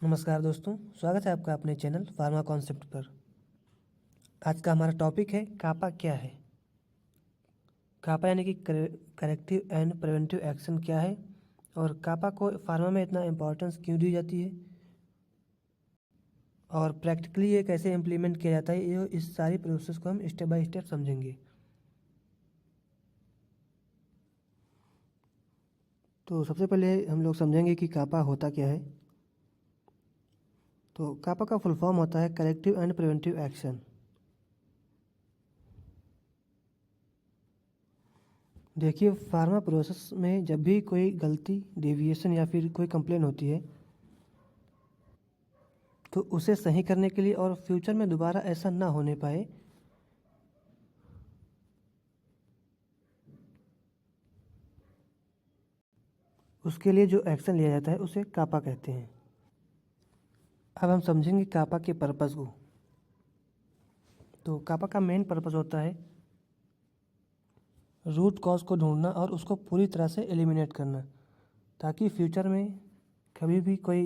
नमस्कार दोस्तों, स्वागत है आपका अपने चैनल फार्मा कॉन्सेप्ट पर। आज का हमारा टॉपिक है कापा क्या है। कापा यानी कि करेक्टिव एंड प्रिवेंटिव एक्शन क्या है और कापा को फार्मा में इतना इम्पोर्टेंस क्यों दी जाती है और प्रैक्टिकली ये कैसे इम्प्लीमेंट किया जाता है, ये इस सारी प्रोसेस को हम स्टेप बाय स्टेप समझेंगे। तो सबसे पहले हम लोग समझेंगे कि कापा होता क्या है। तो कापा का फुल फॉर्म होता है करेक्टिव एंड प्रिवेंटिव एक्शन। देखिए, फार्मा प्रोसेस में जब भी कोई गलती, डेविएशन या फिर कोई कंप्लेन होती है तो उसे सही करने के लिए और फ्यूचर में दोबारा ऐसा ना होने पाए, उसके लिए जो एक्शन लिया जाता है उसे कापा कहते हैं। अब हम समझेंगे कापा के पर्पस को। तो कापा का मेन पर्पस होता है रूट कॉज को ढूंढना और उसको पूरी तरह से एलिमिनेट करना, ताकि फ्यूचर में कभी भी कोई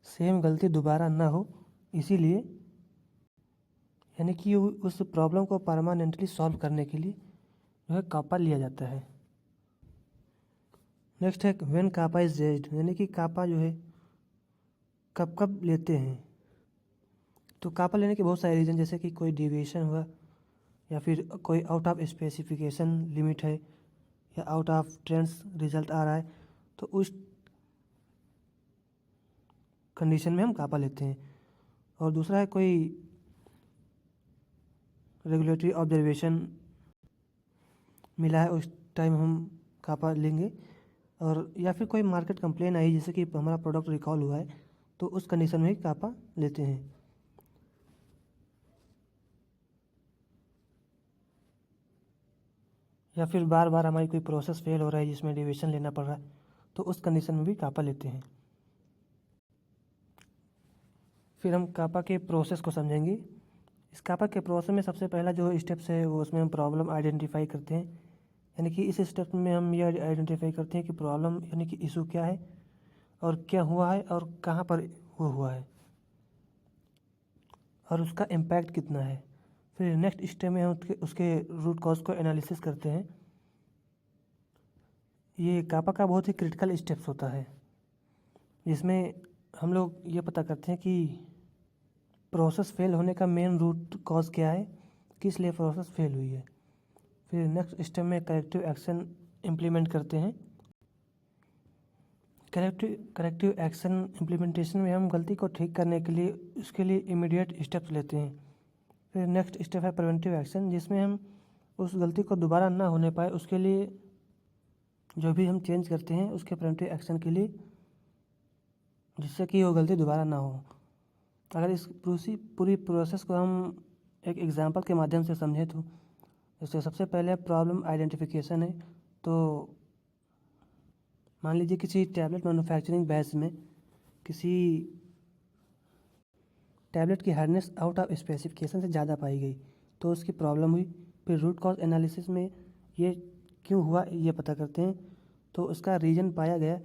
सेम गलती दोबारा ना हो। इसीलिए यानी कि उस प्रॉब्लम को परमानेंटली सॉल्व करने के लिए जो है कापा लिया जाता है। नेक्स्ट है व्हेन कापा इज रेज्ड, यानी कि कापा जो है कब कब लेते हैं। तो कापा लेने के बहुत सारे रीज़न, जैसे कि कोई डिविएशन हुआ या फिर कोई आउट ऑफ स्पेसिफिकेशन लिमिट है या आउट ऑफ ट्रेंड्स रिजल्ट आ रहा है, तो उस कंडीशन में हम कापा लेते हैं। और दूसरा है कोई रेगुलेटरी ऑब्जर्वेशन मिला है, उस टाइम हम कापा लेंगे। और या फिर कोई मार्केट कंप्लेन आई जैसे कि हमारा प्रोडक्ट रिकॉल हुआ है, तो उस कंडीशन में ही कापा लेते हैं। या फिर बार बार हमारी कोई प्रोसेस फेल हो रहा है जिसमें डिविएशन लेना पड़ रहा है, तो उस कंडीशन में भी कापा लेते हैं। फिर हम कापा के प्रोसेस को समझेंगे। इस कापा के प्रोसेस में सबसे पहला जो स्टेप्स है वो उसमें हम प्रॉब्लम आइडेंटिफाई करते हैं। यानी कि इस स्टेप में हम ये आइडेंटिफाई करते हैं कि प्रॉब्लम यानी कि इशू क्या है और क्या हुआ है और कहाँ पर वो हुआ है और उसका इम्पैक्ट कितना है। फिर नेक्स्ट स्टेप में हम उसके रूट कॉज को एनालिसिस करते हैं। ये कापा का बहुत ही क्रिटिकल स्टेप्स होता है, जिसमें हम लोग ये पता करते हैं कि प्रोसेस फेल होने का मेन रूट कॉज क्या है, किस लिए प्रोसेस फेल हुई है। फिर नेक्स्ट स्टेप में करेक्टिव एक्शन इम्प्लीमेंट करते हैं। करेक्टिव एक्शन इम्प्लीमेंटेशन में हम गलती को ठीक करने के लिए उसके लिए इमीडिएट स्टेप्स लेते हैं। फिर नेक्स्ट स्टेप है प्रिवेंटिव एक्शन, जिसमें हम उस गलती को दोबारा ना होने पाए उसके लिए जो भी हम चेंज करते हैं उसके प्रिवेंटिव एक्शन के लिए, जिससे कि वो गलती दोबारा ना हो। अगर इस पूरी प्रोसेस को हम एक एग्जांपल के माध्यम से समझें तो जैसे सबसे पहले प्रॉब्लम आइडेंटिफिकेशन है। तो मान लीजिए किसी टैबलेट मैन्युफैक्चरिंग बैच में किसी टैबलेट की हार्डनेस आउट ऑफ स्पेसिफिकेशन से ज़्यादा पाई गई, तो उसकी प्रॉब्लम हुई। फिर रूट कॉज एनालिसिस में ये क्यों हुआ ये पता करते हैं, तो उसका रीज़न पाया गया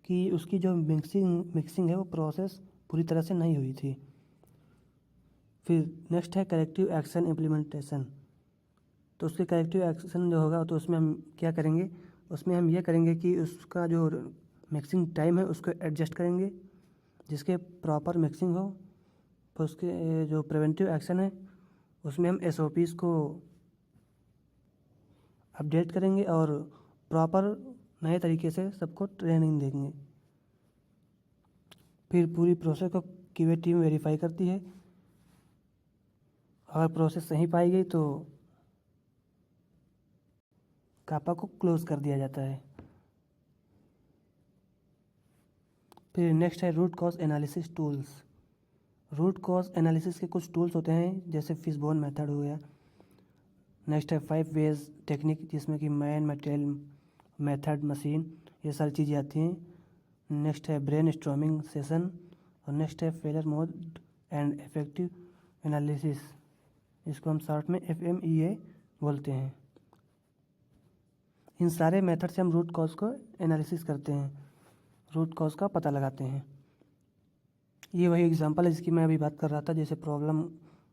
कि उसकी जो मिक्सिंग है वो प्रोसेस पूरी तरह से नहीं हुई थी। फिर नेक्स्ट है करेक्टिव एक्शन इम्प्लीमेंटेशन। तो उसके करेक्टिव एक्शन जो होगा तो उसमें हम क्या करेंगे, उसमें हम ये करेंगे कि उसका जो मिक्सिंग टाइम है उसको एडजस्ट करेंगे जिसके प्रॉपर मिक्सिंग हो। तो उसके जो प्रिवेंटिव एक्शन है उसमें हम SOPs को अपडेट करेंगे और प्रॉपर नए तरीके से सबको ट्रेनिंग देंगे। फिर पूरी प्रोसेस को QA टीम वेरीफाई करती है। अगर प्रोसेस सही पाई गई तो कापा को क्लोज कर दिया जाता है। फिर नेक्स्ट है root cause analysis tools. Root cause analysis के कुछ टूल्स होते हैं, जैसे फिशबोन मेथड हो गया। नेक्स्ट है 5 वेज टेक्निक, जिसमें कि मैन, मटेरियल, मेथड, मशीन, ये सारी चीज़ें आती हैं। नेक्स्ट है ब्रेन स्टॉर्मिंग सेशन और नेक्स्ट है failure mode and effective analysis, इसको हम शॉर्ट में FMEA बोलते हैं। इन सारे मेथड से हम रूट कॉज को एनालिसिस करते हैं रूट कॉज का पता लगाते हैं। ये वही एग्जांपल है जिसकी मैं अभी बात कर रहा था। जैसे प्रॉब्लम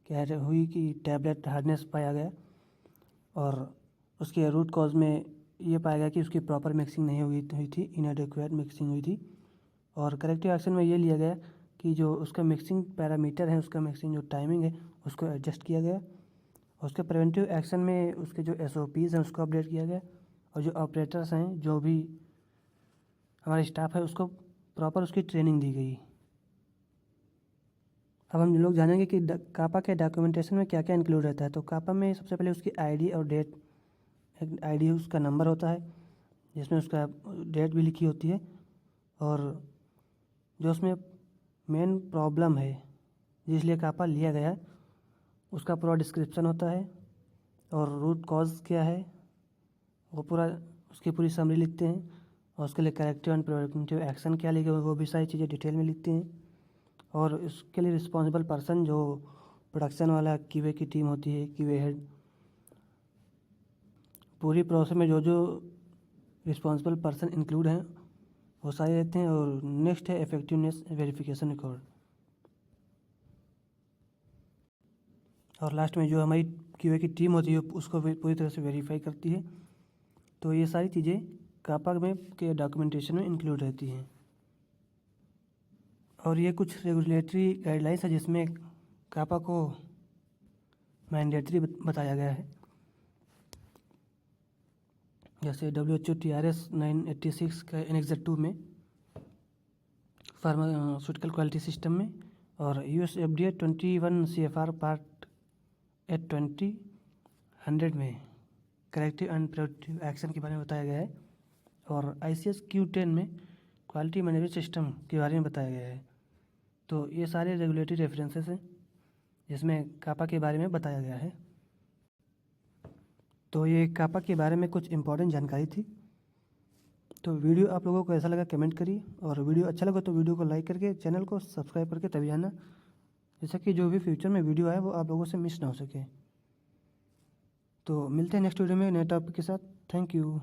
क्या हुई कि टैबलेट हार्डनेस पाया गया और उसके रूट कॉज में ये पाया गया कि उसकी प्रॉपर मिक्सिंग नहीं हुई थी, इनएडेक्वेट मिक्सिंग हुई थी। और करेक्टिव एक्शन में ये लिया गया कि जो उसका मिक्सिंग पैरामीटर है, उसका मिक्सिंग जो टाइमिंग है, उसको एडजस्ट किया गया। और उसके प्रिवेंटिव एक्शन में उसके जो SOPs हैं उसको अपडेट किया गया। और जो ऑपरेटर्स हैं, जो भी हमारे स्टाफ है, उसको प्रॉपर उसकी ट्रेनिंग दी गई। अब हम लोग जानेंगे कि कापा के डॉक्यूमेंटेशन में क्या क्या इंक्लूड रहता है। तो कापा में सबसे पहले उसकी ID और डेट, एक ID उसका नंबर होता है जिसमें उसका डेट भी लिखी होती है। और जो उसमें मेन प्रॉब्लम है जिसलिए कापा लिया गया है, उसका पूरा डिस्क्रिप्शन होता है। और रूट कॉज क्या है वो पूरा, उसकी पूरी समरी लिखते हैं। और उसके लिए करेक्टिव एंड प्रिवेंटिव एक्शन क्या लिए गए वो भी सारी चीज़ें डिटेल में लिखते हैं। और इसके लिए रिस्पॉन्सिबल पर्सन, जो प्रोडक्शन वाला QA की टीम होती है, QA हेड, पूरी प्रोसेस में जो जो रिस्पॉन्सिबल पर्सन इंक्लूड हैं वो सारे रहते हैं। और नेक्स्ट है इफेक्टिवनेस वेरिफिकेशन रिकॉर्ड। और लास्ट में जो हमारी QA की टीम होती है उसको पूरी तरह से वेरीफाई करती है। तो ये सारी चीज़ें कापा में के डॉक्यूमेंटेशन में इंक्लूड रहती हैं। और ये कुछ रेगुलेटरी गाइडलाइंस है जिसमें कापा को मैंडेटरी बताया गया है। जैसे WHO TRS 986 का एनेक्सर 2 में फार्मास्यूटिकल क्वालिटी सिस्टम में, और US FDA 21 CFR पार्ट 820 में करेक्टिव एंड प्रिवेंटिव एक्शन के बारे में बताया गया है। और ICS Q10 में क्वालिटी मैनेजमेंट सिस्टम के बारे में बताया गया है। तो ये सारे रेगुलेटरी रेफरेंसेस हैं जिसमें कापा के बारे में बताया गया है। तो ये कापा के बारे में कुछ इम्पोर्टेंट जानकारी थी। तो वीडियो आप लोगों को कैसा लगा कमेंट करिए, और वीडियो अच्छा लगा तो वीडियो को लाइक करके चैनल को सब्सक्राइब करके तभी आना, जैसा कि जो भी फ्यूचर में वीडियो आए वो आप लोगों से मिस ना हो सके। तो मिलते हैं नेक्स्ट वीडियो में नए टॉपिक के साथ। Thank you.